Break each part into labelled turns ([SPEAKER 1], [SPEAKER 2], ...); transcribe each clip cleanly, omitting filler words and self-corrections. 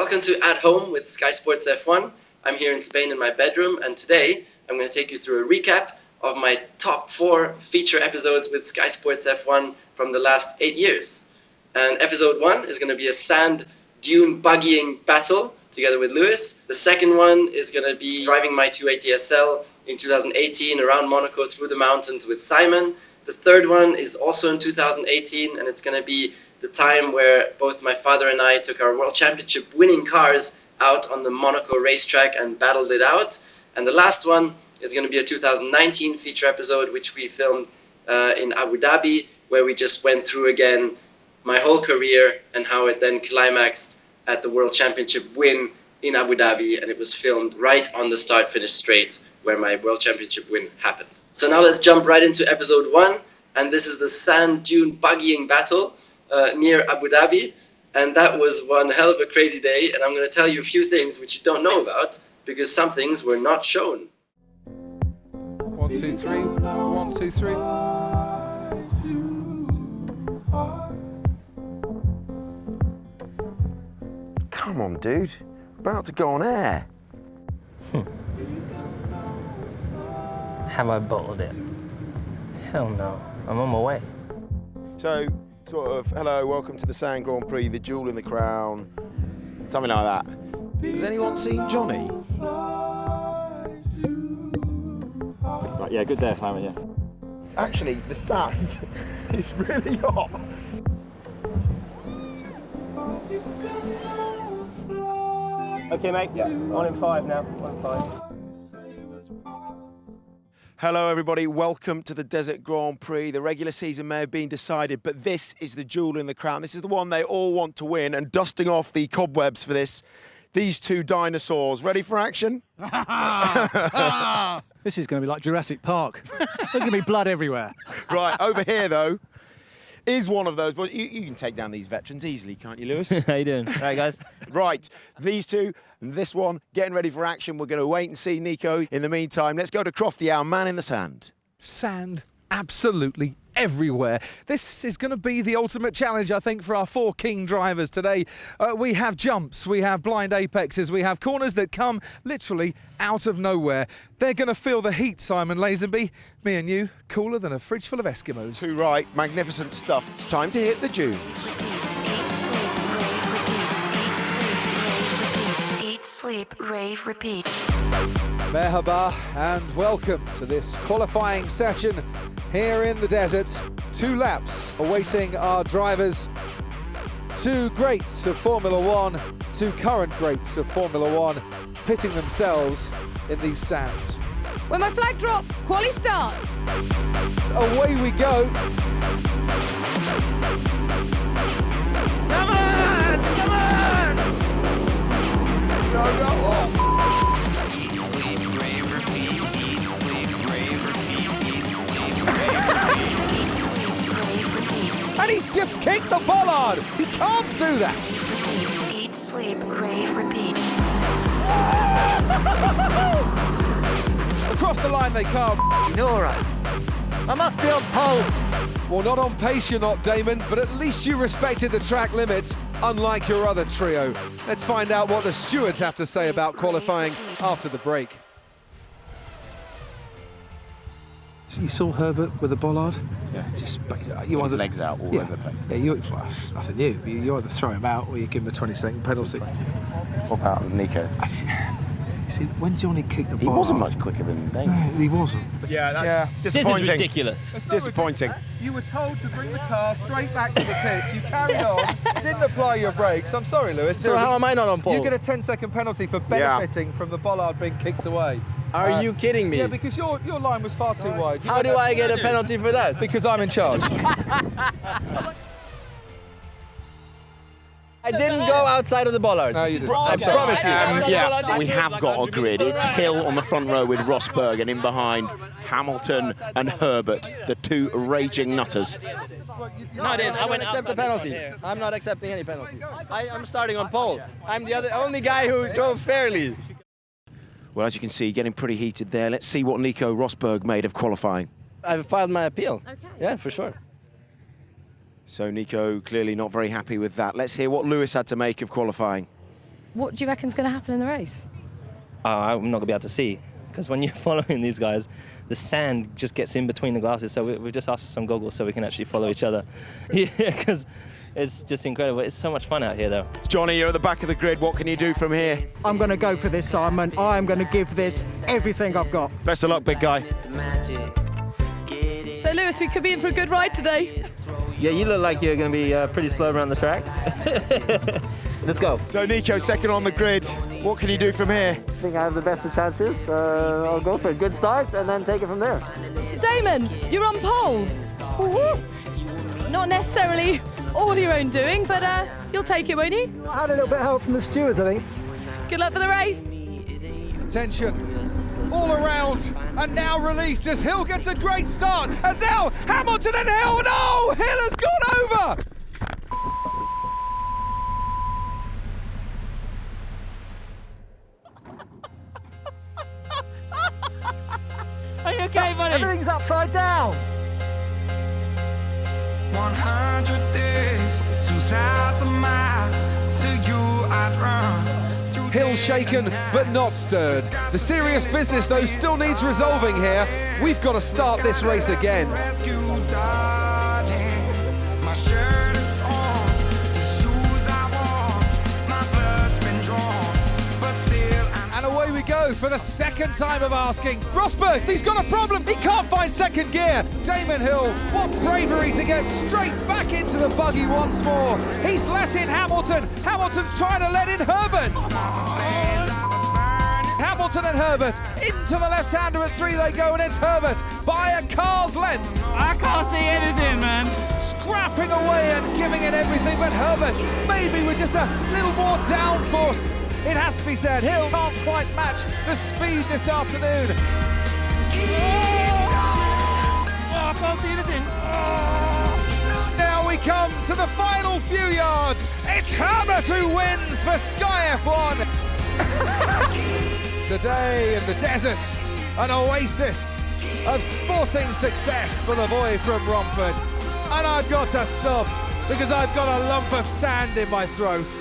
[SPEAKER 1] Welcome to At Home with Sky Sports F1. I'm here in Spain in my bedroom, and today I'm going to take you through a recap of my top 4 feature episodes with Sky Sports F1 from the last 8 years. And episode 1 is going to be a sand dune buggying battle together with Lewis. The second one is going to be driving my 280 SL in 2018 around Monaco through the mountains with Simon. The third one is also in 2018, and it's going to be the time where both my father and I took our World Championship winning cars out on the Monaco racetrack and battled it out. And the last one is going to be a 2019 feature episode, which we filmed in Abu Dhabi, where we just went through again my whole career and how it then climaxed at the World Championship win in Abu Dhabi, and it was filmed right on the start-finish straight where my World Championship win happened. So now let's jump right into episode 1, and this is the sand dune buggying battle near Abu Dhabi, and that was one hell of a crazy day, and I'm going to tell you a few things which you don't know about because some things were not shown.
[SPEAKER 2] 1, 2, 3. 1, 2, 3.
[SPEAKER 3] Come on, dude. About to go on air.
[SPEAKER 4] Have I bottled it? Hell no. I'm on my way.
[SPEAKER 3] So, sort of, hello, welcome to the Sand Grand Prix, the jewel in the crown, something like that. Has anyone seen Johnny?
[SPEAKER 5] Right, yeah, good day, Simon, yeah.
[SPEAKER 3] Actually, the sand is really hot.
[SPEAKER 4] Okay, mate. Yeah. 1 in 5 now. 1 in 5.
[SPEAKER 3] Hello, everybody. Welcome to the Desert Grand Prix. The regular season may have been decided, but this is the jewel in the crown. This is the one they all want to win, and dusting off the cobwebs for this, these two dinosaurs. Ready for action?
[SPEAKER 6] This is going to be like Jurassic Park. There's going to be blood everywhere.
[SPEAKER 3] Right, over here, though, is one of those. But you can take down these veterans easily, can't you, Lewis?
[SPEAKER 4] How you doing? All right, guys.
[SPEAKER 3] Right, these two, and this one, getting ready for action. We're going to wait and see Nico. In the meantime, let's go to Crofty, our man in the sand.
[SPEAKER 2] Sand absolutely everywhere. This is going to be the ultimate challenge, I think, for our 4 king drivers today. We have jumps, we have blind apexes, we have corners that come literally out of nowhere. They're going to feel the heat, Simon Lazenby. Me and you, cooler than a fridge full of Eskimos.
[SPEAKER 3] Too right, magnificent stuff. It's time to hit the dunes.
[SPEAKER 7] Eat, sleep, rave, repeat.
[SPEAKER 2] Merhaba and welcome to this qualifying session here in the desert. 2 laps awaiting our drivers. 2 greats of Formula One, 2 current greats of Formula One, pitting themselves in these sands.
[SPEAKER 8] When my flag drops, quali starts.
[SPEAKER 2] Away we go.
[SPEAKER 8] Come on! Come on!
[SPEAKER 2] Go, go, oh.
[SPEAKER 7] Eat, sleep, rave, repeat. Eat, sleep, rave, repeat. Eat, sleep, rave, repeat.
[SPEAKER 2] And he's just kicked the bollard. He can't do that.
[SPEAKER 7] Eat, sleep, rave, repeat.
[SPEAKER 2] Across the line they come.
[SPEAKER 4] Nora. I must be on pole.
[SPEAKER 2] Well, not on pace you're not, Damon, but at least you respected the track limits, unlike your other trio. Let's find out what the stewards have to say about qualifying after the break. You saw Herbert with a bollard?
[SPEAKER 6] Yeah, just you either
[SPEAKER 5] legs out all over the place.
[SPEAKER 6] Yeah, well, nothing new. You either throw him out or you give him a 20-second penalty.
[SPEAKER 5] What about Nico?
[SPEAKER 6] You see, when Johnny kicked the
[SPEAKER 5] He
[SPEAKER 6] bollard,
[SPEAKER 5] wasn't much quicker than Damon.
[SPEAKER 6] No, he wasn't.
[SPEAKER 3] Yeah, that's disappointing.
[SPEAKER 4] This is ridiculous.
[SPEAKER 3] Disappointing.
[SPEAKER 2] You were told to bring the car straight back to the pits. You carried on, didn't apply your brakes. I'm sorry, Lewis.
[SPEAKER 4] So how am I not on pole?
[SPEAKER 2] You get a 10-second penalty for benefiting from the bollard being kicked away.
[SPEAKER 4] Are you kidding me?
[SPEAKER 2] Yeah, because your line was far too wide.
[SPEAKER 4] How do I get a penalty for that?
[SPEAKER 2] Because I'm in charge.
[SPEAKER 4] I didn't go outside of the bollards.
[SPEAKER 2] No, you didn't.
[SPEAKER 4] I promise you.
[SPEAKER 5] Yeah, we have got a grid. It's Hill on the front row with Rosberg, and in behind Hamilton and Herbert, the 2 raging nutters.
[SPEAKER 4] No, I didn't. I went accept the penalty. I'm not accepting any penalty. I'm starting on pole. I'm the only guy who drove fairly.
[SPEAKER 3] Well, as you can see, getting pretty heated there. Let's see what Nico Rosberg made of qualifying.
[SPEAKER 4] I've filed my appeal.
[SPEAKER 8] Okay.
[SPEAKER 4] Yeah, for sure.
[SPEAKER 3] So Nico clearly not very happy with that. Let's hear what Lewis had to make of qualifying.
[SPEAKER 8] What do you reckon's going to happen in the race?
[SPEAKER 9] I'm not going to be able to see, because when you're following these guys, the sand just gets in between the glasses, so we've just asked for some goggles so we can actually follow each other. Yeah, because it's just incredible. It's so much fun out here, though.
[SPEAKER 3] Johnny, you're at the back of the grid. What can you do from here?
[SPEAKER 10] I'm going to go for this, Simon. I'm going to give this everything I've got.
[SPEAKER 3] Best of luck, big guy.
[SPEAKER 8] So, Lewis, we could be in for a good ride today.
[SPEAKER 9] Yeah, you look like you're going to be pretty slow around the track. Let's go.
[SPEAKER 3] So, Nico, second on the grid. What can you do from here?
[SPEAKER 4] I think I have the best of chances. I'll go for a good start and then take it from there.
[SPEAKER 8] So, Damon, you're on pole. Woo-hoo. Not necessarily all your own doing, but you'll take it, won't you?
[SPEAKER 10] I had a little bit of help from the stewards, I think.
[SPEAKER 8] Good luck for the race.
[SPEAKER 2] Tension all around, and now released as Hill gets a great start, as now Hamilton and Hill, no! Hill has gone over!
[SPEAKER 9] Are you okay, buddy?
[SPEAKER 10] Everything's upside down.
[SPEAKER 7] 100 days, 2,000 miles, to you I'd run.
[SPEAKER 2] Hill shaken but not stirred. The serious business though still needs resolving here. We've got to start this race again.
[SPEAKER 7] Rescue, darling. My shirt is torn, the shoes I wore, my blood's been drawn, but still
[SPEAKER 2] And away we go for the second time of asking. Rosberg, he's got a problem. He can't find second gear. Damon Hill, what bravery to get straight back into the buggy once more. He's let in Hamilton. Hamilton's trying to let in Herbert. Hamilton and Herbert into the left-hander at 3 they go, and it's Herbert by a car's length.
[SPEAKER 9] I can't see anything, man.
[SPEAKER 2] Scrapping away and giving it everything, but Herbert maybe with just a little more downforce. It has to be said, Hill can't quite match the speed this afternoon.
[SPEAKER 9] I can't see anything.
[SPEAKER 2] Now we come to the final few yards. It's Herbert who wins for Sky F1. Today in the desert, an oasis of sporting success for the boy from Romford. And I've got to stop because I've got a lump of sand in my throat.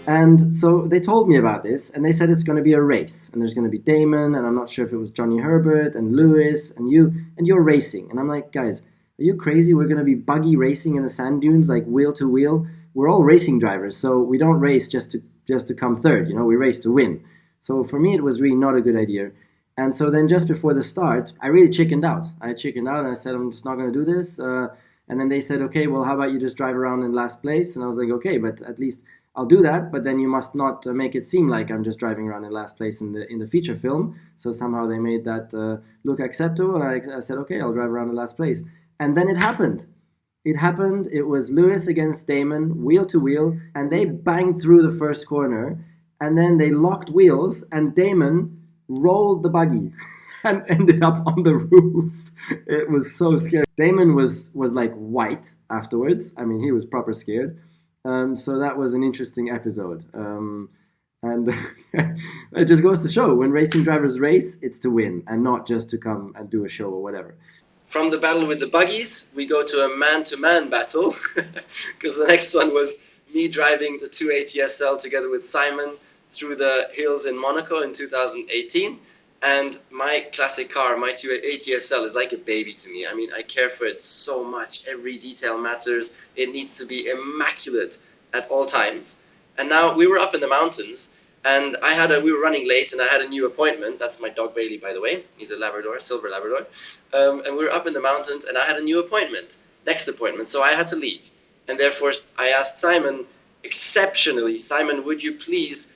[SPEAKER 11] And so they told me about this, and they said it's going to be a race, and there's going to be Damon, and I'm not sure if it was Johnny Herbert and Lewis and you, and you're racing. And I'm like, guys, are you crazy? We're going to be buggy racing in the sand dunes, like wheel to wheel. We're all racing drivers, so we don't race just to come third. You know, we race to win. So for me, it was really not a good idea. And so then just before the start, I really chickened out. I chickened out, and I said, I'm just not going to do this. And then they said, okay, well, how about you just drive around in last place? And I was like, okay, but at least I'll do that, but then you must not make it seem like I'm just driving around in last place in the feature film. So somehow they made that look acceptable, and I said, okay, I'll drive around in last place. And then it happened. It happened. It was Lewis against Damon, wheel to wheel, and they banged through the first corner, and then they locked wheels, and Damon rolled the buggy and ended up on the roof. It was so scary. Damon was like white afterwards. I mean, he was proper scared. So that was an interesting episode. And it just goes to show, when racing drivers race, it's to win and not just to come and do a show or whatever.
[SPEAKER 1] From the battle with the buggies, we go to a man-to-man battle, because the next one was me driving the 280 SL together with Simon through the hills in Monaco in 2018. And my classic car, my 280 SL, is like a baby to me. I mean, I care for it so much. Every detail matters. It needs to be immaculate at all times. And now we were up in the mountains, and we were running late, and I had a new appointment. That's my dog Bailey, by the way. He's a Labrador, silver Labrador. And we were up in the mountains, and I had a new appointment, next appointment, so I had to leave. And therefore, I asked Simon, exceptionally, Simon, would you please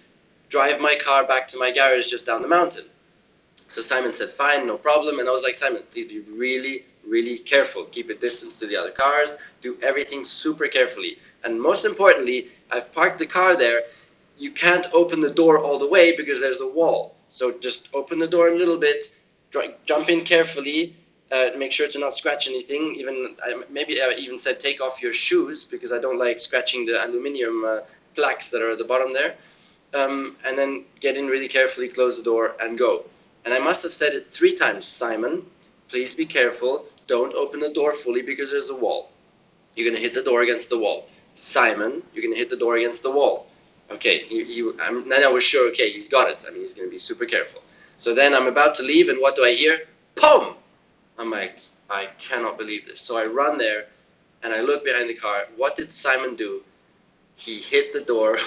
[SPEAKER 1] drive my car back to my garage just down the mountain? So Simon said, fine, no problem. And I was like, Simon, please be really, really careful. Keep a distance to the other cars. Do everything super carefully. And most importantly, I've parked the car there. You can't open the door all the way because there's a wall. So just open the door a little bit, jump in carefully, make sure to not scratch anything. Maybe I even said take off your shoes because I don't like scratching the aluminium plaques that are at the bottom there. And then get in really carefully, close the door, and go. And I must have said it 3 times, Simon, please be careful, don't open the door fully because there's a wall. you're going to hit the door against the wall. Simon, you're going to hit the door against the wall. Okay, then I was sure, okay, he's got it. I mean, he's going to be super careful. So then I'm about to leave, and what do I hear? Pum! I'm like, I cannot believe this. So I run there, and I look behind the car. What did Simon do? He hit the door.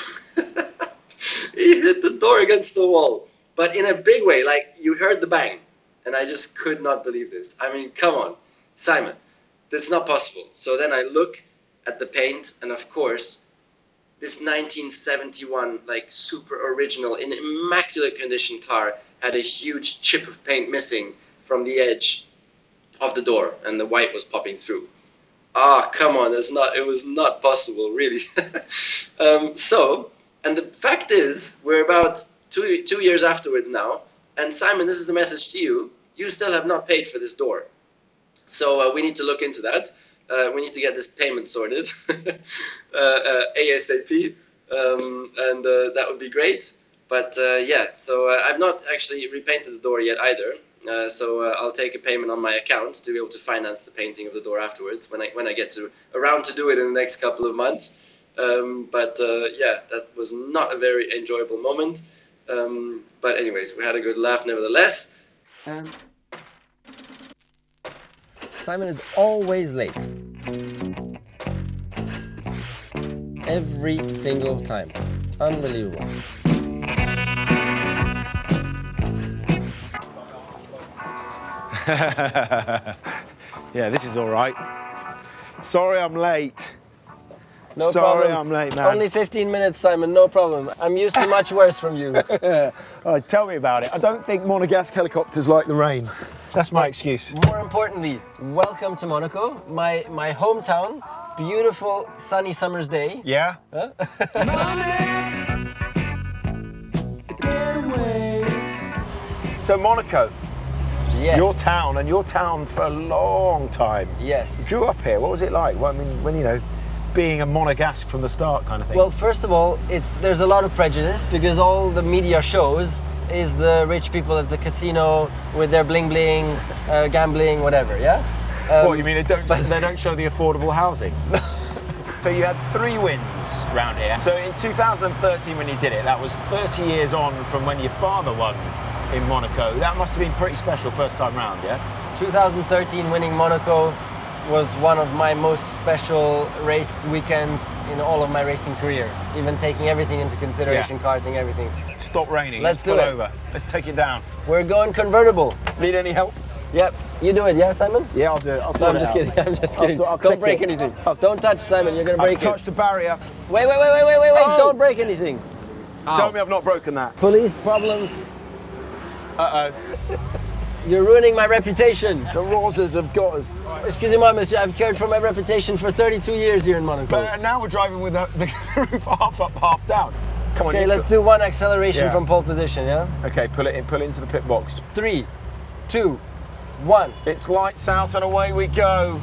[SPEAKER 1] He hit the door against the wall. But in a big way, like you heard the bang. And I just could not believe this. I mean, come on, Simon, that's not possible. So then I look at the paint, and of course, this 1971, like super original, in immaculate condition car had a huge chip of paint missing from the edge of the door, and the white was popping through. Ah, come on, it was not possible, really. And the fact is, we're about two years afterwards now, and Simon, this is a message to you. You still have not paid for this door. So we need to look into that. We need to get this payment sorted ASAP, and that would be great. But yeah, so I've not actually repainted the door yet either. So I'll take a payment on my account to be able to finance the painting of the door afterwards when I get around to do it in the next couple of months. But yeah, that was not a very enjoyable moment. But anyways, we had a good laugh nevertheless.
[SPEAKER 4] Simon is always late. Every single time. Unbelievable.
[SPEAKER 3] Yeah, this is all right. Sorry I'm late.
[SPEAKER 4] No
[SPEAKER 3] Sorry
[SPEAKER 4] problem.
[SPEAKER 3] I'm late, man.
[SPEAKER 4] Only 15 minutes, Simon, no problem. I'm used to much worse from you.
[SPEAKER 3] Oh, tell me about it. I don't think Monegasque helicopters like the rain. That's my excuse.
[SPEAKER 4] More importantly, welcome to Monaco, my hometown. Beautiful sunny summer's day.
[SPEAKER 3] Yeah?
[SPEAKER 4] Huh?
[SPEAKER 3] So Monaco,
[SPEAKER 4] Yes.
[SPEAKER 3] your town, and your town for a long time.
[SPEAKER 4] Yes.
[SPEAKER 3] You grew up here. What was it like? Well, I mean, when, you know, being a Monegasque from the start kind of thing.
[SPEAKER 4] Well, first of all, there's a lot of prejudice because all the media shows is the rich people at the casino with their bling bling, gambling, whatever. Yeah.
[SPEAKER 3] What you mean? They don't show the affordable housing. So you had 3 wins round here. So in 2013, when you did it, that was 30 years on from when your father won in Monaco. That must have been pretty special first time round, yeah?
[SPEAKER 4] 2013 winning Monaco was one of my most special race weekends in all of my racing career. Even taking everything into consideration, karting, everything.
[SPEAKER 3] Stop raining.
[SPEAKER 4] Let's
[SPEAKER 3] pull
[SPEAKER 4] do it.
[SPEAKER 3] over. Let's take it down.
[SPEAKER 4] We're going convertible.
[SPEAKER 3] Need any help?
[SPEAKER 4] Yep. You do it, yeah, Simon?
[SPEAKER 3] Yeah, I'll do it. I'll
[SPEAKER 4] No,
[SPEAKER 3] sort
[SPEAKER 4] I'm
[SPEAKER 3] it
[SPEAKER 4] just
[SPEAKER 3] out.
[SPEAKER 4] kidding. I'm just kidding.
[SPEAKER 3] I'll
[SPEAKER 4] Don't
[SPEAKER 3] click
[SPEAKER 4] break
[SPEAKER 3] it.
[SPEAKER 4] anything. Don't touch, Simon. You're gonna break
[SPEAKER 3] I've touched the barrier.
[SPEAKER 4] Wait.
[SPEAKER 3] Oh.
[SPEAKER 4] Don't break anything.
[SPEAKER 3] Tell me I've not broken that.
[SPEAKER 4] Police problems.
[SPEAKER 3] Uh-oh.
[SPEAKER 4] You're ruining my reputation.
[SPEAKER 3] The Rosas have got us.
[SPEAKER 4] Excusez-moi, monsieur. I've cared for my reputation for 32 years here in Monaco.
[SPEAKER 3] But now we're driving with the roof half up, half down. Come on.
[SPEAKER 4] Okay, let's do one acceleration from pole position, yeah?
[SPEAKER 3] Okay, pull into the pit box.
[SPEAKER 4] 3, 2, 1.
[SPEAKER 3] It's lights out and away we go.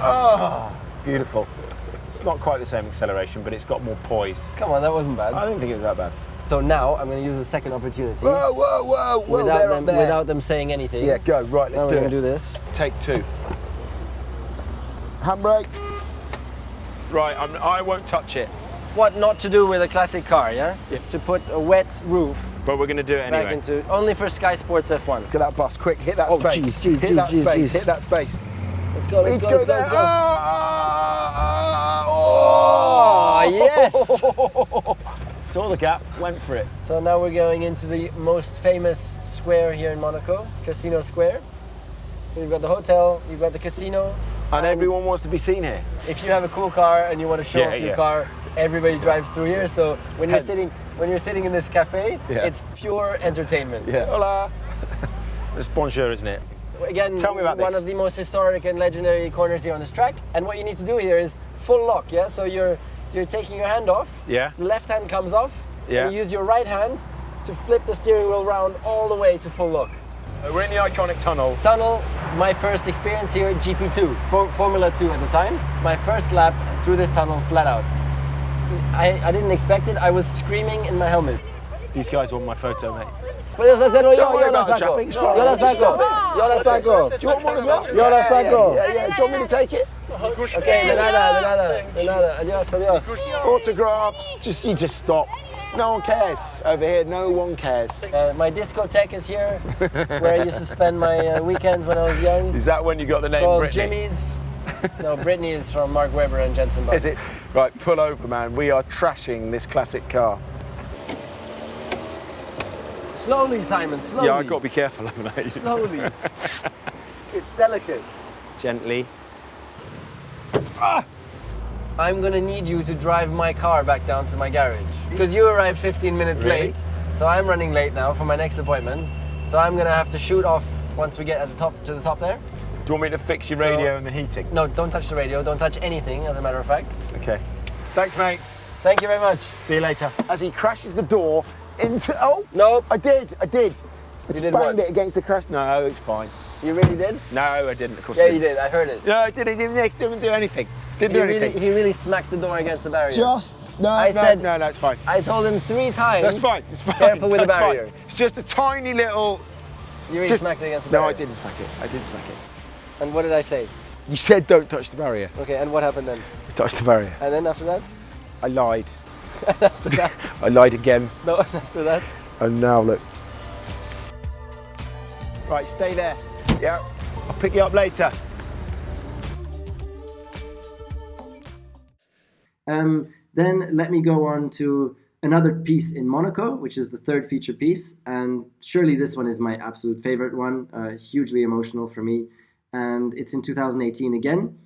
[SPEAKER 3] Oh, beautiful. It's not quite the same acceleration, but it's got more poise.
[SPEAKER 4] Come on, that wasn't bad.
[SPEAKER 3] I didn't think it was that bad.
[SPEAKER 4] So now I'm going to use the second opportunity.
[SPEAKER 3] Whoa,
[SPEAKER 4] without them saying anything.
[SPEAKER 3] Yeah, go. Right, let's
[SPEAKER 4] now
[SPEAKER 3] do
[SPEAKER 4] we're
[SPEAKER 3] it.
[SPEAKER 4] going to do this.
[SPEAKER 3] Take 2. Handbrake. Right, I won't touch it.
[SPEAKER 4] What not to do with a classic car, yeah? To put a wet roof
[SPEAKER 3] But we're going to do it anyway.
[SPEAKER 4] back into, only for Sky Sports F1.
[SPEAKER 3] Look at that bus, quick, hit that
[SPEAKER 4] Oh,
[SPEAKER 3] space.
[SPEAKER 4] jeez,
[SPEAKER 3] Hit that
[SPEAKER 4] jeez,
[SPEAKER 3] space,
[SPEAKER 4] jeez.
[SPEAKER 3] hit that space.
[SPEAKER 4] Let's go,
[SPEAKER 3] We
[SPEAKER 4] let's
[SPEAKER 3] need
[SPEAKER 4] go,
[SPEAKER 3] to go
[SPEAKER 4] let's
[SPEAKER 3] there.
[SPEAKER 4] go.
[SPEAKER 3] Oh,
[SPEAKER 4] yes!
[SPEAKER 3] Saw the gap, went for it.
[SPEAKER 4] So now we're going into the most famous square here in Monaco, Casino Square. So you've got the hotel, you've got the casino.
[SPEAKER 3] And everyone wants to be seen here.
[SPEAKER 4] If you have a cool car and you want to show off your car, everybody drives through here. So when you're sitting in this cafe, it's pure entertainment.
[SPEAKER 3] Yeah. Hola. It's bonjour, isn't it?
[SPEAKER 4] Again,
[SPEAKER 3] Tell me about
[SPEAKER 4] one
[SPEAKER 3] this.
[SPEAKER 4] of the most historic and legendary corners here on this track. And what you need to do here is full lock, yeah? So you're taking your hand off,
[SPEAKER 3] Yeah.
[SPEAKER 4] the left hand comes off,
[SPEAKER 3] Yeah.
[SPEAKER 4] and you use your right hand to flip the steering wheel round all the way to full lock.
[SPEAKER 3] We're in the iconic tunnel.
[SPEAKER 4] Tunnel, my first experience here at GP2, Formula 2 at the time. My first lap through this tunnel flat out. I didn't expect it, I was screaming in my helmet.
[SPEAKER 3] These guys want my photo, mate.
[SPEAKER 4] Puedes hacerlo yo,
[SPEAKER 3] Don't worry
[SPEAKER 4] yo la
[SPEAKER 3] about the
[SPEAKER 4] saco.
[SPEAKER 3] traffic, it's fine.
[SPEAKER 4] Yo la saco. Yo la saco.
[SPEAKER 3] Do you want one as well?
[SPEAKER 4] Yo la saco.
[SPEAKER 3] Yeah. Do you want me to take it?
[SPEAKER 4] Okay, de nada. Adios.
[SPEAKER 3] Autographs. You just stop. No one cares over here. No one cares.
[SPEAKER 4] My discotheque is here, where I used to spend my weekends when I was young.
[SPEAKER 3] Is that when you got the name
[SPEAKER 4] Called
[SPEAKER 3] Brittany?
[SPEAKER 4] Jimmy's. No, Brittany is from Mark Webber and Jensen Button.
[SPEAKER 3] Is it? Right, pull over, man. We are trashing this classic car.
[SPEAKER 4] Slowly, Simon, slowly.
[SPEAKER 3] Yeah, I've got to be careful, haven't I?
[SPEAKER 4] Slowly. It's delicate.
[SPEAKER 3] Gently.
[SPEAKER 4] I'm gonna need you to drive my car back down to my garage. Because you arrived 15 minutes late, so I'm running late now for my next appointment. So I'm gonna have to shoot off once we get at the top there.
[SPEAKER 3] Do you want me to fix your radio and the heating?
[SPEAKER 4] No, don't touch the radio, don't touch anything, as a matter of fact.
[SPEAKER 3] Okay. Thanks, mate.
[SPEAKER 4] Thank you very much.
[SPEAKER 3] See you later. As he crashes the door into... Oh!
[SPEAKER 4] No.
[SPEAKER 3] I did. I
[SPEAKER 4] did
[SPEAKER 3] banged it against the crash. No, it's fine.
[SPEAKER 4] You really did?
[SPEAKER 3] No, I didn't. Of course
[SPEAKER 4] yeah,
[SPEAKER 3] I didn't.
[SPEAKER 4] you did. I heard it.
[SPEAKER 3] No, I didn't. Didn't do anything. Didn't do anything.
[SPEAKER 4] He really smacked the door against the barrier.
[SPEAKER 3] No, it's fine.
[SPEAKER 4] I told him 3 times.
[SPEAKER 3] That's fine. It's fine.
[SPEAKER 4] Careful with the barrier.
[SPEAKER 3] Fine. It's just a tiny little...
[SPEAKER 4] You really smacked it against the barrier?
[SPEAKER 3] No, I didn't smack it. I didn't smack it.
[SPEAKER 4] And what did I say?
[SPEAKER 3] You said don't touch the barrier.
[SPEAKER 4] Okay, and what happened then?
[SPEAKER 3] I touched the barrier.
[SPEAKER 4] And then after that?
[SPEAKER 3] I lied.
[SPEAKER 4] After that?
[SPEAKER 3] I lied again.
[SPEAKER 4] No, after that?
[SPEAKER 3] And now look. Right, stay there. Yeah, I'll pick you up later.
[SPEAKER 11] Then let me go on to another piece in Monaco, which is the third feature piece. And surely this one is my absolute favorite one, hugely emotional for me. And it's in 2018 again.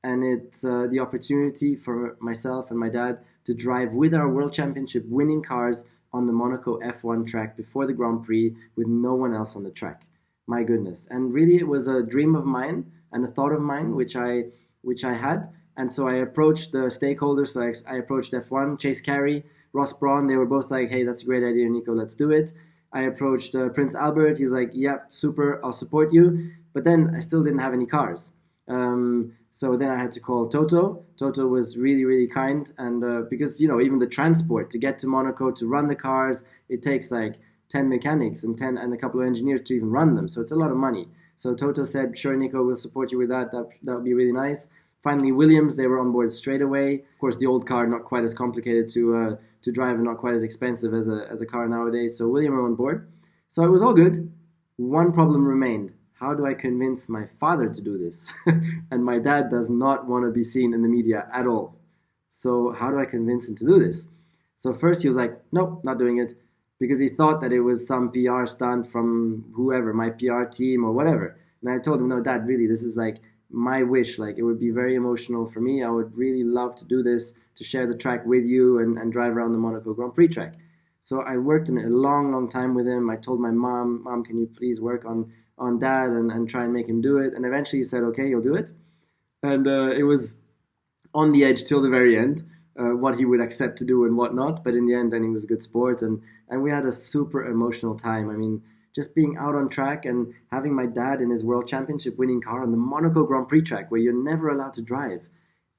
[SPEAKER 11] And it's the opportunity for myself and my dad to drive with our World Championship winning cars on the Monaco F1 track before the Grand Prix with no one else on the track. My goodness. And really it was a dream of mine and a thought of mine, which I had. And so I approached the stakeholders. So I approached F1, Chase Carey, Ross Brawn. They were both like, hey, that's a great idea, Nico, let's do it. I approached Prince Albert. He was like, yeah, super, I'll support you. But then I still didn't have any cars. So then I had to call Toto. Toto was really, really kind. And because, you know, even the transport to get to Monaco, to run the cars, it takes like 10 mechanics and a couple of engineers to even run them. So it's a lot of money. So Toto said, sure, Nico, we'll support you with that. That would be really nice. Finally, Williams, they were on board straight away. Of course, the old car, not quite as complicated to drive and not quite as expensive as a car nowadays. So William were on board. So it was all good. One problem remained. How do I convince my father to do this? And my dad does not want to be seen in the media at all. So how do I convince him to do this? So first he was like, nope, not doing it. Because he thought that it was some PR stunt from whoever, my PR team or whatever. And I told him, no, Dad, really, this is like my wish. Like, it would be very emotional for me. I would really love to do this, to share the track with you and drive around the Monaco Grand Prix track. So I worked on it a long, long time with him. I told my mom, can you please work on Dad and try and make him do it? And eventually he said, okay, he'll do it. And it was on the edge till the very end, what he would accept to do and what not. But in the end, then he was a good sport. And we had a super emotional time. I mean, just being out on track and having my dad in his World Championship winning car on the Monaco Grand Prix track where you're never allowed to drive.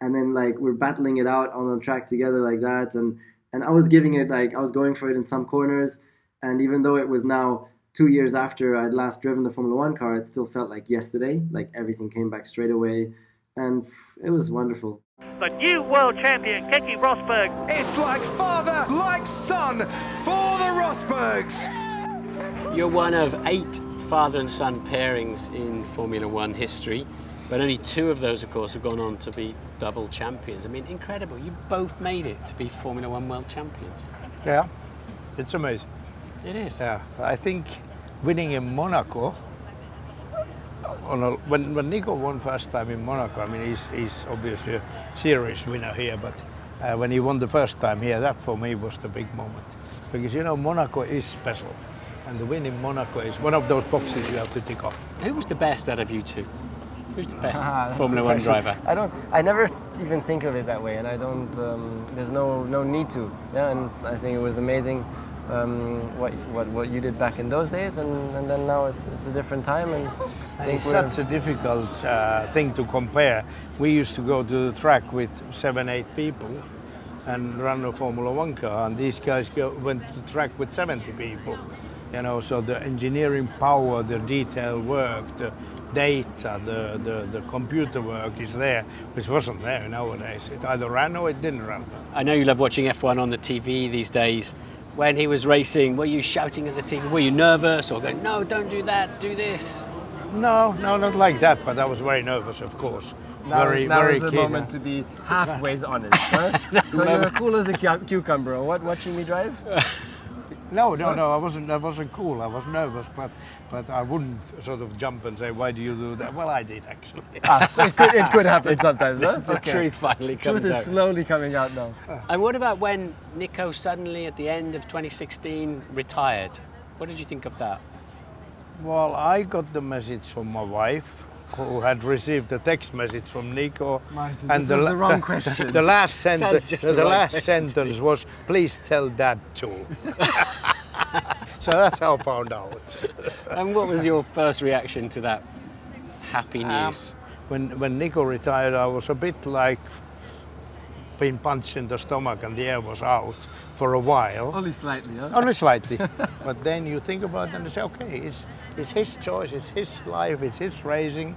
[SPEAKER 11] And then like we're battling it out on the track together like that. And I was giving it, like I was going for it in some corners. And even though it was now 2 years after I'd last driven the Formula One car, it still felt like yesterday, like everything came back straight away. And it was wonderful.
[SPEAKER 12] The new world champion, Keke Rosberg.
[SPEAKER 7] It's like father, like son for the Rosbergs.
[SPEAKER 13] You're one of 8 father and son pairings in Formula One history, but only 2 of those, of course, have gone on to be double champions. I mean, incredible. You both made it to be Formula One world champions.
[SPEAKER 6] Yeah, it's amazing.
[SPEAKER 13] It is.
[SPEAKER 6] Yeah, I think winning in Monaco, when Nico won first time in Monaco, I mean, he's obviously a serious winner here, but when he won the first time here, that for me was the big moment. Because, you know, Monaco is special. And the win in Monaco is one of those boxes you have to tick off.
[SPEAKER 13] Who was the best out of you 2? Who's the best Formula One driver?
[SPEAKER 4] I never even think of it that way, and I don't. There's no need to. Yeah, and I think it was amazing what you did back in those days, and then now it's a different time. And
[SPEAKER 6] it's such a difficult thing to compare. We used to go to the track with 7-8 people and run a Formula One car, and these guys went to the track with 70 people. You know, so the engineering power, the detail work, the data, the computer work is there, which wasn't there nowadays. It either ran or it didn't run.
[SPEAKER 13] I know you love watching F1 on the TV these days. When he was racing, were you shouting at the TV? Were you nervous or going, no, don't do that, do this?
[SPEAKER 6] No, not like that, but I was very nervous, of course.
[SPEAKER 4] Now
[SPEAKER 6] very
[SPEAKER 4] is the
[SPEAKER 6] keen.
[SPEAKER 4] moment to be halfway honest, huh? So you're cool as a cucumber, or what, watching me drive?
[SPEAKER 6] No, I wasn't cool. I was nervous, but I wouldn't sort of jump and say, why do you do that? Well, I did, actually.
[SPEAKER 4] So it could happen sometimes, huh?
[SPEAKER 13] The truth finally comes out.
[SPEAKER 4] Truth is slowly coming out now.
[SPEAKER 13] And what about when Nico suddenly, at the end of 2016, retired? What did you think of that?
[SPEAKER 6] Well, I got the message from my wife, who had received a text message from Nico.
[SPEAKER 4] Martin, this was the wrong question.
[SPEAKER 6] The last sentence,
[SPEAKER 13] right
[SPEAKER 6] sentence was, please tell Dad too. So that's how I found out.
[SPEAKER 13] And what was your first reaction to that happy news?
[SPEAKER 6] When Nico retired, I was a bit like being punched in the stomach and the air was out for a while.
[SPEAKER 4] Only slightly, huh?
[SPEAKER 6] Only slightly. But then you think about it and you say, okay, it's his choice, it's his life, it's his racing.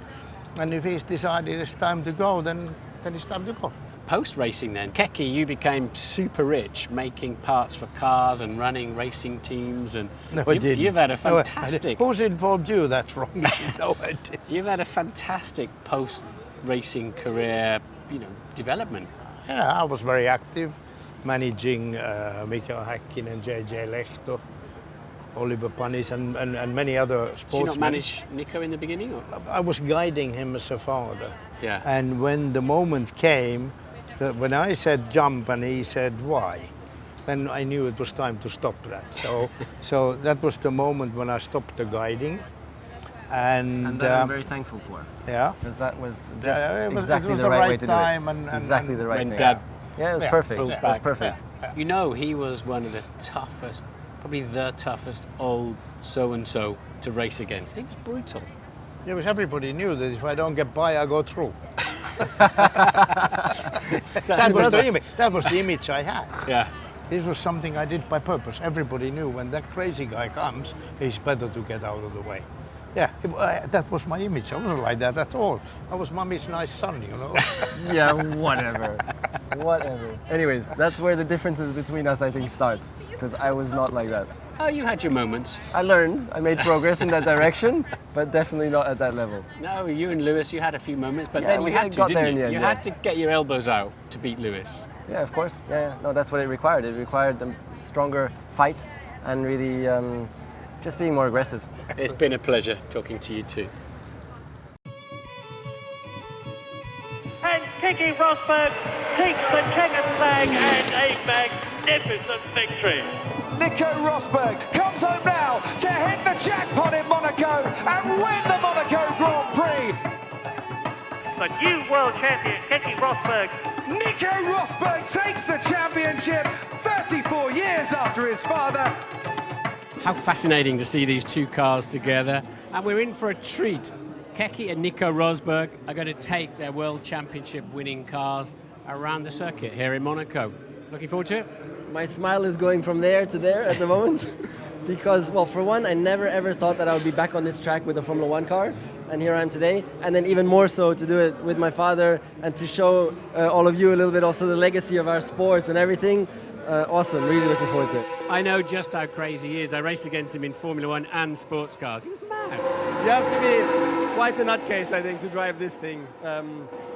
[SPEAKER 6] And if he's decided it's time to go, then it's time to go.
[SPEAKER 13] Post-racing then, Keke, you became super rich, making parts for cars and running racing teams. And
[SPEAKER 6] No, I didn't.
[SPEAKER 13] You've had a fantastic...
[SPEAKER 6] Who's informed you that's wrong? No, I didn't.
[SPEAKER 13] You've had a fantastic post-racing career, development.
[SPEAKER 6] Yeah, I was very active, managing Mikael Häkkinen, JJ Lehto, Oliver Panis and many other sportsmen.
[SPEAKER 13] Did you not manage Nico in the beginning? Or?
[SPEAKER 6] I was guiding him as a father.
[SPEAKER 13] Yeah.
[SPEAKER 6] And when the moment came, that when I said jump and he said why, then I knew it was time to stop that. So that was the moment when I stopped the guiding. And
[SPEAKER 4] that I'm very thankful for.
[SPEAKER 6] Yeah.
[SPEAKER 4] Because that was
[SPEAKER 6] exactly
[SPEAKER 4] the right way to do
[SPEAKER 6] time
[SPEAKER 4] it.
[SPEAKER 6] and
[SPEAKER 4] exactly the right
[SPEAKER 13] when
[SPEAKER 4] thing.
[SPEAKER 13] Dad
[SPEAKER 4] Yeah, it was perfect.
[SPEAKER 13] pulls
[SPEAKER 4] It was
[SPEAKER 13] back.
[SPEAKER 4] perfect.
[SPEAKER 13] Yeah. He was one of the toughest, probably the toughest old so-and-so to race against. He was brutal.
[SPEAKER 6] Yeah, because everybody knew that if I don't get by, I go through. That was the image I had.
[SPEAKER 13] Yeah.
[SPEAKER 6] This was something I did by purpose. Everybody knew when that crazy guy comes, it's better to get out of the way. Yeah, that was my image. I wasn't like that at all. I was mommy's nice son,
[SPEAKER 4] Yeah, whatever. Anyways, that's where the differences between us, I think, start. Because I was not like that.
[SPEAKER 13] Oh, you had your moments.
[SPEAKER 4] I learned. I made progress in that direction, but definitely not at that level.
[SPEAKER 13] No, you and Lewis, you had a few moments, but
[SPEAKER 4] Yeah,
[SPEAKER 13] then you
[SPEAKER 4] we
[SPEAKER 13] had to,
[SPEAKER 4] got
[SPEAKER 13] didn't
[SPEAKER 4] there in
[SPEAKER 13] you?
[SPEAKER 4] the end,
[SPEAKER 13] You
[SPEAKER 4] yeah.
[SPEAKER 13] had to get your elbows out to beat Lewis.
[SPEAKER 4] Yeah, of course. Yeah. No, that's what it required. It required a stronger fight and really just being more aggressive.
[SPEAKER 13] It's been a pleasure talking to you too.
[SPEAKER 12] And Keke Rosberg takes the checkered flag and a magnificent victory.
[SPEAKER 7] Nico Rosberg comes home now to hit the jackpot in Monaco and win the Monaco Grand Prix.
[SPEAKER 12] The new world champion, Keke Rosberg.
[SPEAKER 7] Nico Rosberg takes the championship 34 years after his father.
[SPEAKER 13] How fascinating to see these two cars together. And we're in for a treat. Keke and Nico Rosberg are going to take their world championship winning cars around the circuit here in Monaco. Looking forward to it?
[SPEAKER 4] My smile is going from there to there at the moment because, well, for one, I never ever thought that I would be back on this track with a Formula One car, and here I am today, and then even more so to do it with my father and to show all of you a little bit also the legacy of our sports and everything. Awesome, really looking forward to it.
[SPEAKER 13] I know just how crazy he is. I raced against him in Formula One and sports cars. He was mad.
[SPEAKER 4] You have to be quite a nutcase, I think, to drive this thing.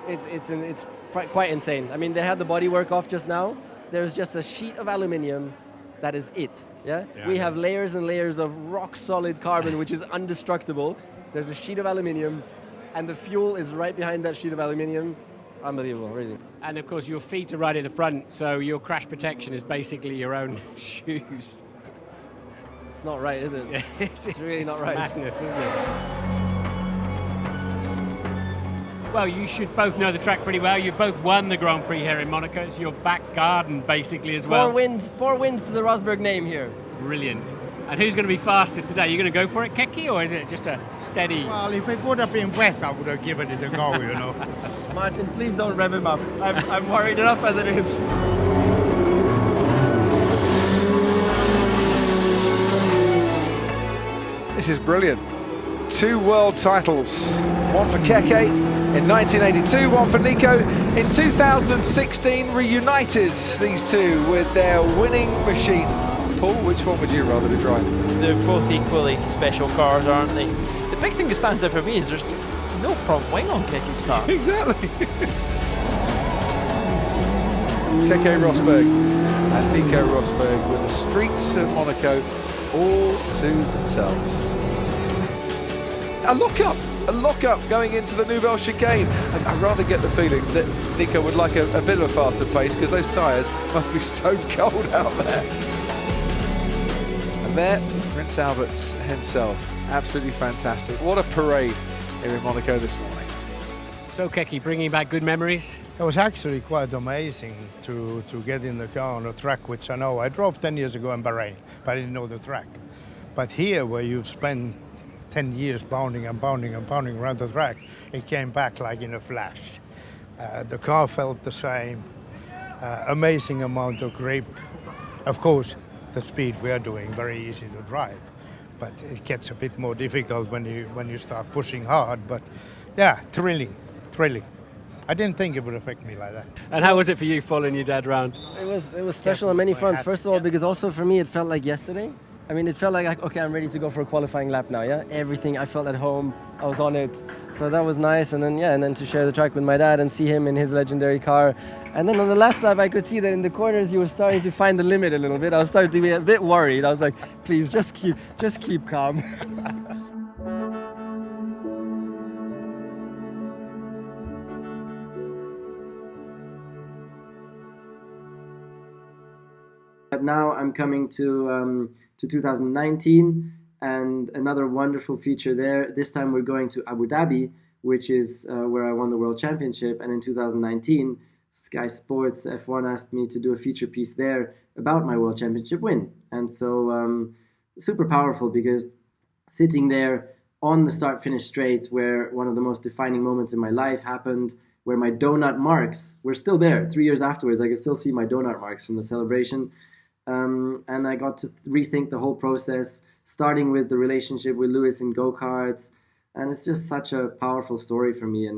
[SPEAKER 4] It's quite insane. I mean, they had the bodywork off just now. There's just a sheet of aluminium. That is it. Yeah. We have layers and layers of rock solid carbon, which is indestructible. There's a sheet of aluminium, and the fuel is right behind that sheet of aluminium. Unbelievable, really.
[SPEAKER 13] And of course, your feet are right in the front, so your crash protection is basically your own shoes.
[SPEAKER 4] It's not right, is it? It's really not right.
[SPEAKER 13] Madness, isn't it? Well, you should both know the track pretty well. You both won the Grand Prix here in Monaco. It's your back garden, basically, as well.
[SPEAKER 4] Four wins to the Rosberg name here.
[SPEAKER 13] Brilliant. And who's going to be fastest today? You going to go for it, Keke, or is it just a steady?
[SPEAKER 6] Well, if it would have been wet, I would have given it a go,
[SPEAKER 4] Martin, please don't rev him up. I'm worried enough as it is.
[SPEAKER 2] This is brilliant. 2 world titles, one for Keke in 1982, one for Nico in 2016, reunited these two with their winning machines. Paul, which one would you rather be driving?
[SPEAKER 14] They're both equally special cars, aren't they? The big thing that stands out for me is there's no front wing on Keke's car.
[SPEAKER 2] Exactly. Keke Rosberg and Nico Rosberg with the streets of Monaco all to themselves. A lock-up going into the Nouvelle Chicane. I rather get the feeling that Nico would like a bit of a faster pace because those tyres must be stone cold out there. And there, Prince Albert himself. Absolutely fantastic. What a parade here in Monaco this morning.
[SPEAKER 13] So Keke, bringing back good memories?
[SPEAKER 6] It was actually quite amazing to get in the car on a track which I know. I drove 10 years ago in Bahrain, but I didn't know the track. But here, where you've spent 10 years bounding and bounding and bounding around the track, it came back like in a flash. The car felt the same, amazing amount of grip. Of course, the speed we are doing, very easy to drive, but it gets a bit more difficult when you start pushing hard. But yeah, thrilling. I didn't think it would affect me like that.
[SPEAKER 13] And how was it for you following your dad around?
[SPEAKER 4] It was special on many fronts. First of all, because also for me it felt like yesterday. I mean, it felt like, okay, I'm ready to go for a qualifying lap now, yeah? Everything, I felt at home, I was on it. So that was nice, and then to share the track with my dad and see him in his legendary car. And then on the last lap, I could see that in the corners, you were starting to find the limit a little bit. I was starting to be a bit worried. I was like, please, just keep calm.
[SPEAKER 11] But now I'm coming to 2019 and another wonderful feature there. This time we're going to Abu Dhabi, which is where I won the World Championship. And in 2019, Sky Sports F1 asked me to do a feature piece there about my World Championship win. And so super powerful, because sitting there on the start-finish straight where one of the most defining moments in my life happened, where my donut marks were still there 3 years afterwards. I could still see my donut marks from the celebration. And I got to rethink the whole process, starting with the relationship with Lewis in go-karts. And it's just such a powerful story for me,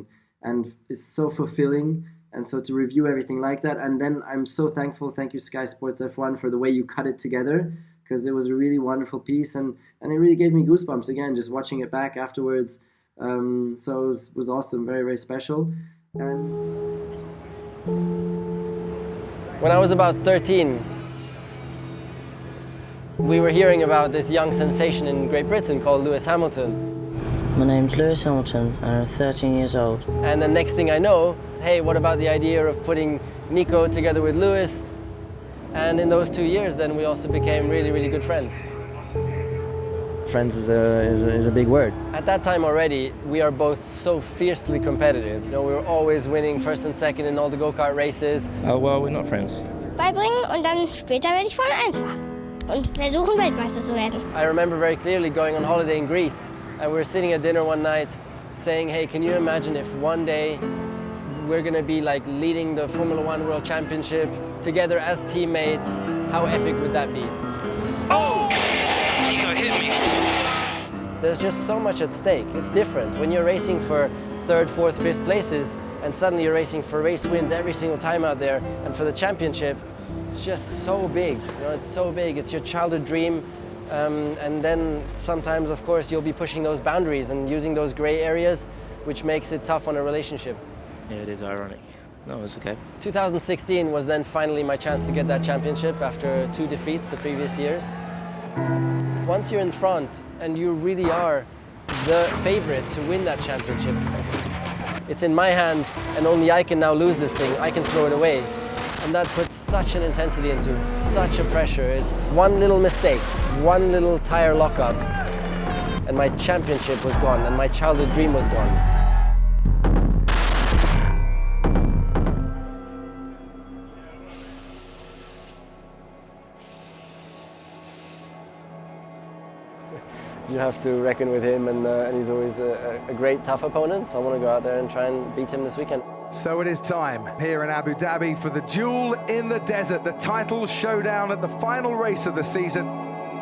[SPEAKER 11] and it's so fulfilling. And so to review everything like that, and then I'm so thankful, thank you Sky Sports F1 for the way you cut it together, because it was a really wonderful piece, and it really gave me goosebumps again, just watching it back afterwards. So it was awesome, very, very special. And
[SPEAKER 4] when I was about 13, we were hearing about this young sensation in Great Britain called Lewis Hamilton.
[SPEAKER 15] My name's Lewis Hamilton and I'm 13 years old.
[SPEAKER 4] And the next thing I know, hey, what about the idea of putting Nico together with Lewis? And in those 2 years, then we also became really, really good friends. Friends is a big word. At that time already, we are both so fiercely competitive. You know, we were always winning first and second in all the go-kart races.
[SPEAKER 9] Oh, well, we're not friends.
[SPEAKER 16] Beibringen und dann später werde ich Formel 1 fahren und versuchen Weltmeister zu werden.
[SPEAKER 4] I remember very clearly going on holiday in Greece, and we were sitting at dinner one night saying, hey, can you imagine if one day we're going to be like leading the Formula 1 World Championship together as teammates? How epic would that be?
[SPEAKER 9] Oh! Nico hit me.
[SPEAKER 4] There's just so much at stake. It's different when you're racing for 3rd, 4th, 5th places, and suddenly you're racing for race wins every single time out there, and for the championship, it's just so big. You know, it's so big. It's your childhood dream. And then sometimes, of course, you'll be pushing those boundaries and using those gray areas, which makes it tough on a relationship.
[SPEAKER 9] Yeah, it is ironic. No, it's okay.
[SPEAKER 4] 2016 was then finally my chance to get that championship after 2 defeats the previous years. Once you're in front and you really are the favorite to win that championship, it's in my hands and only I can now lose this thing. I can throw it away. And that puts such an intensity into it, such a pressure. It's one little mistake, one little tire lockup, and my championship was gone, and my childhood dream was gone. You have to reckon with him, and he's always a great, tough opponent. So I want to go out there and try and beat him this weekend.
[SPEAKER 2] So it is time here in Abu Dhabi for the duel in the desert, the title showdown at the final race of the season.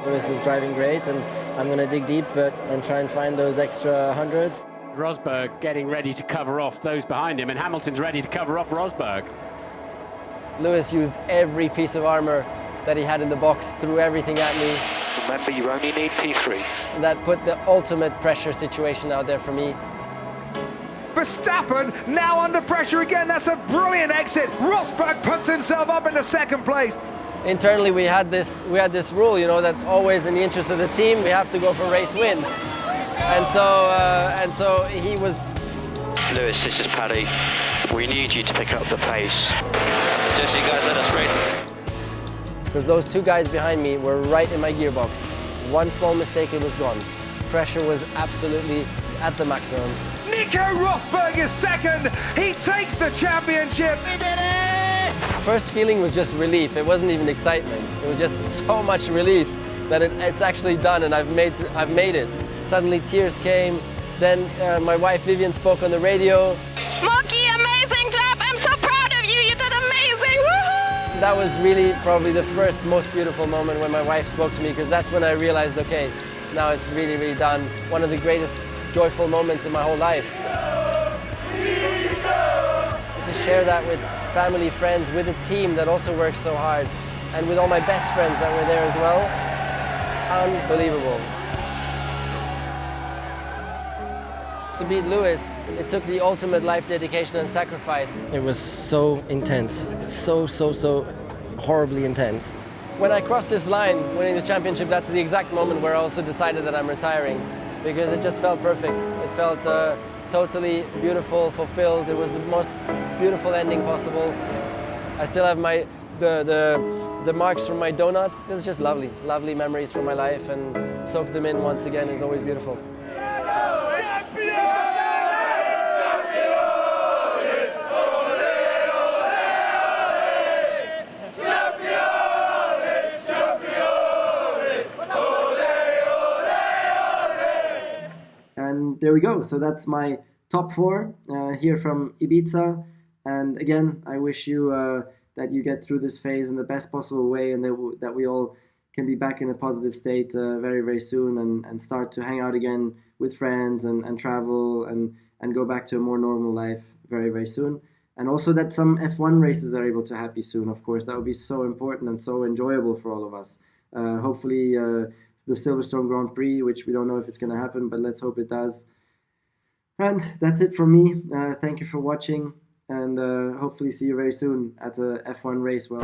[SPEAKER 4] Lewis is driving great, and I'm going to dig deep and try and find those extra hundreds.
[SPEAKER 13] Rosberg getting ready to cover off those behind him, and Hamilton's ready to cover off Rosberg.
[SPEAKER 4] Lewis used every piece of armor that he had in the box, threw everything at me.
[SPEAKER 17] Remember, you only need P3.
[SPEAKER 4] That put the ultimate pressure situation out there for me.
[SPEAKER 2] Verstappen now under pressure again. That's a brilliant exit. Rosberg puts himself up into second place.
[SPEAKER 4] Internally, we had this rule, you know, that always in the interest of the team, we have to go for race wins. And so he was.
[SPEAKER 17] Lewis, this is Paddy. We need you to pick up the pace. I suggest you guys let us race.
[SPEAKER 4] Because those two guys behind me were right in my gearbox. One small mistake, it was gone. Pressure was absolutely at the maximum.
[SPEAKER 2] Nico Rosberg is second. He takes the championship. He did it!
[SPEAKER 4] First feeling was just relief. It wasn't even excitement. It was just so much relief that it's actually done, and I've made it. Suddenly tears came. Then my wife Vivian spoke on the radio.
[SPEAKER 18] Moki, amazing job! I'm so proud of you. You did amazing. Woohoo!
[SPEAKER 4] That was really probably the first most beautiful moment when my wife spoke to me, because that's when I realized, okay, now it's really, really done. One of the greatest joyful moments in my whole life. To share that with family, friends, with a team that also works so hard, and with all my best friends that were there as well. Unbelievable. To beat Lewis, it took the ultimate life dedication and sacrifice. It was so intense, so horribly intense. When I crossed this line, winning the championship, that's the exact moment where I also decided that I'm retiring, because it just felt perfect. It felt totally beautiful, fulfilled. It was the most beautiful ending possible. I still have the marks from my donut. It's just lovely, lovely memories from my life, and soak them in once again is always beautiful.
[SPEAKER 11] And there we go. So that's my top 4 here from Ibiza. And again, I wish you that you get through this phase in the best possible way, and that we all can be back in a positive state very, very soon, and start to hang out again with friends and travel and go back to a more normal life very, very soon. And also that some F1 races are able to happen soon, of course. That would be so important and so enjoyable for all of us. Hopefully the Silverstone Grand Prix, which we don't know if it's going to happen, but let's hope it does. And that's it from me. Thank you for watching, and hopefully see you very soon at a F1 race. Well.